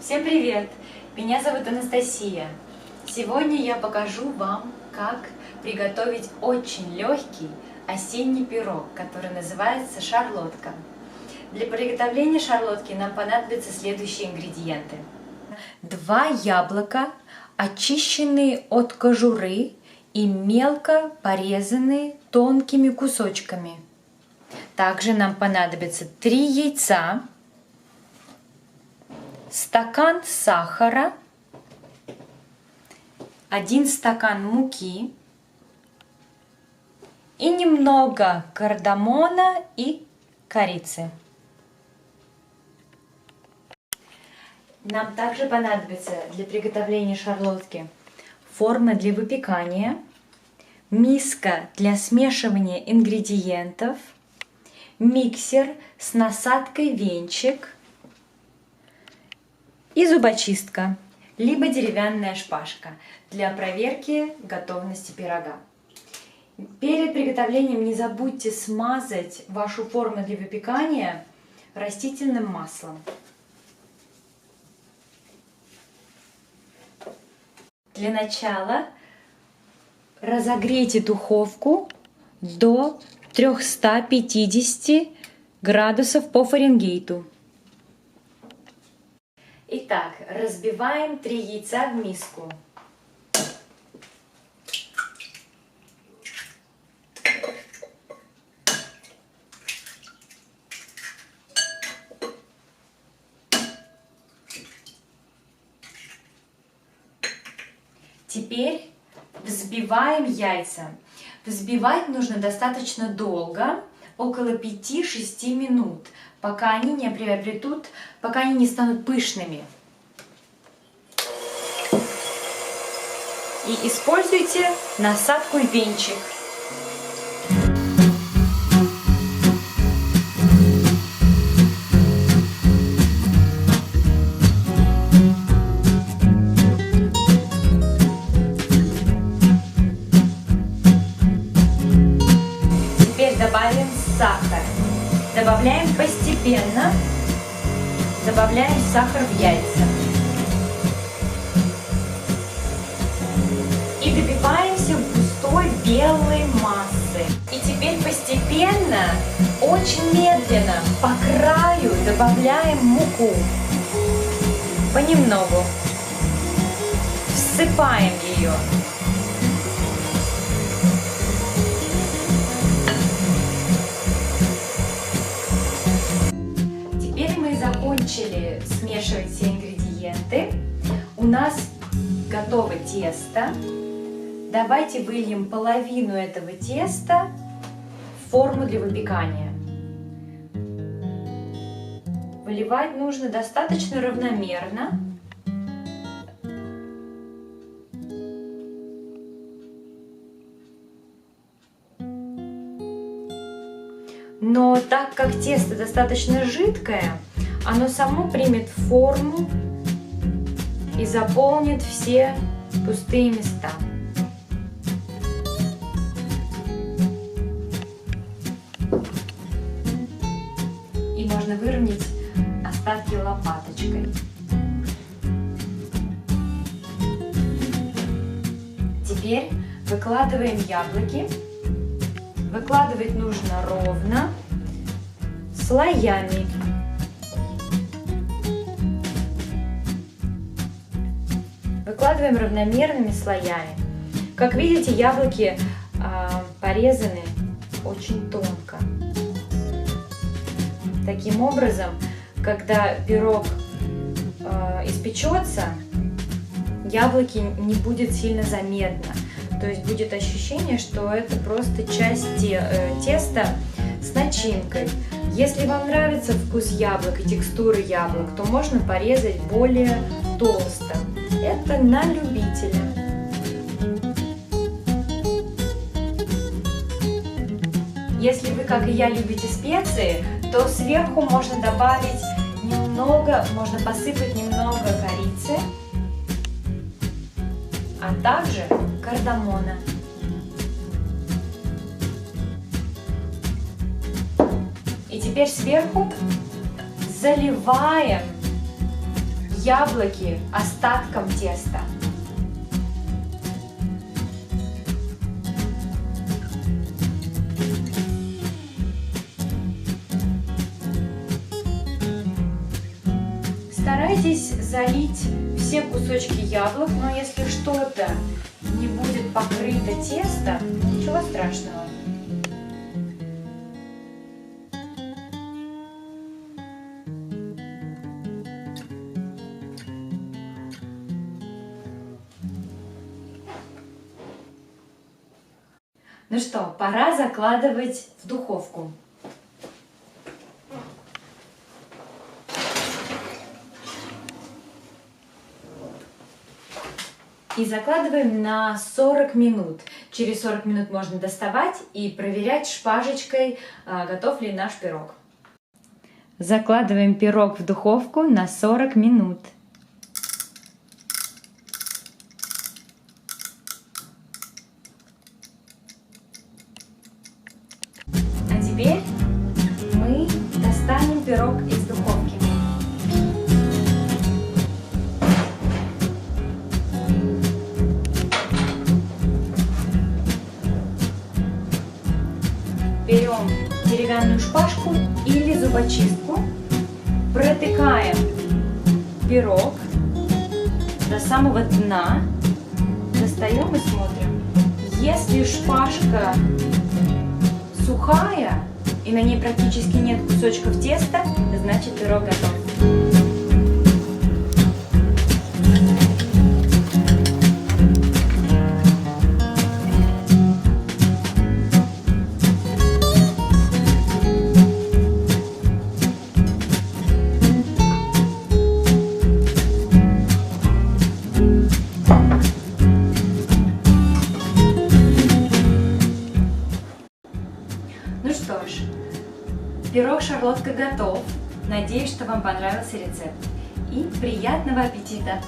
Всем привет! Меня зовут Анастасия. Сегодня я покажу вам, как приготовить очень легкий осенний пирог, который называется шарлотка. Для приготовления шарлотки нам понадобятся следующие ингредиенты. 2 яблока, очищенные от кожуры и мелко порезанные тонкими кусочками. Также нам понадобится 3 яйца, стакан сахара, 1 стакан муки и немного кардамона и корицы. Нам также понадобится для приготовления шарлотки форма для выпекания, миска для смешивания ингредиентов, миксер с насадкой венчик и зубочистка, либо деревянная шпажка для проверки готовности пирога. Перед приготовлением не забудьте смазать вашу форму для выпекания растительным маслом. Для начала разогрейте духовку до 350 градусов по Фаренгейту. Итак, разбиваем 3 яйца в миску. Теперь взбиваем яйца. Взбивать нужно достаточно долго, около 5-6 минут, пока они не приобретут, пока они не станут пышными. И используйте насадку венчик. Добавим сахар. Добавляем постепенно. Добавляем сахар в яйца. И добиваемся густой белой массы. И теперь постепенно, очень медленно, по краю добавляем муку. Понемногу. Всыпаем ее. Закончили смешивать все ингредиенты. У нас готово тесто. Давайте выльем половину этого теста в форму для выпекания. Выливать нужно достаточно равномерно. Но так как тесто достаточно жидкое, оно само примет форму и заполнит все пустые места. И можно выровнять остатки лопаточкой. Теперь выкладываем яблоки. Выкладывать нужно ровно, слоями. Выкладываем равномерными слоями. Как видите, яблоки порезаны очень тонко. Таким образом, когда пирог испечется, яблоки не будет сильно заметно. То есть будет ощущение, что это просто часть теста с начинкой. Если вам нравится вкус яблок и текстура яблок, то можно порезать более толсто. Это на любителя. Если вы, как и я, любите специи, то сверху можно добавить немного, можно посыпать немного корицы, а также кардамона. И теперь сверху заливаем яблоки остатком теста. Старайтесь залить все кусочки яблок, но если что-то не будет покрыто тесто, ничего страшного. Ну что, пора закладывать в духовку. И закладываем на 40 минут. Через 40 минут можно доставать и проверять шпажечкой, готов ли наш пирог. Закладываем пирог в духовку на 40 минут. А теперь мы достанем пирог из духовки. Берем деревянную шпажку или зубочистку, протыкаем пирог до самого дна, достаем и смотрим. Если шпажка сухая и на ней практически нет кусочков теста, значит пирог готов. Ну что ж, пирог-шарлотка готов. Надеюсь, что вам понравился рецепт. И приятного аппетита!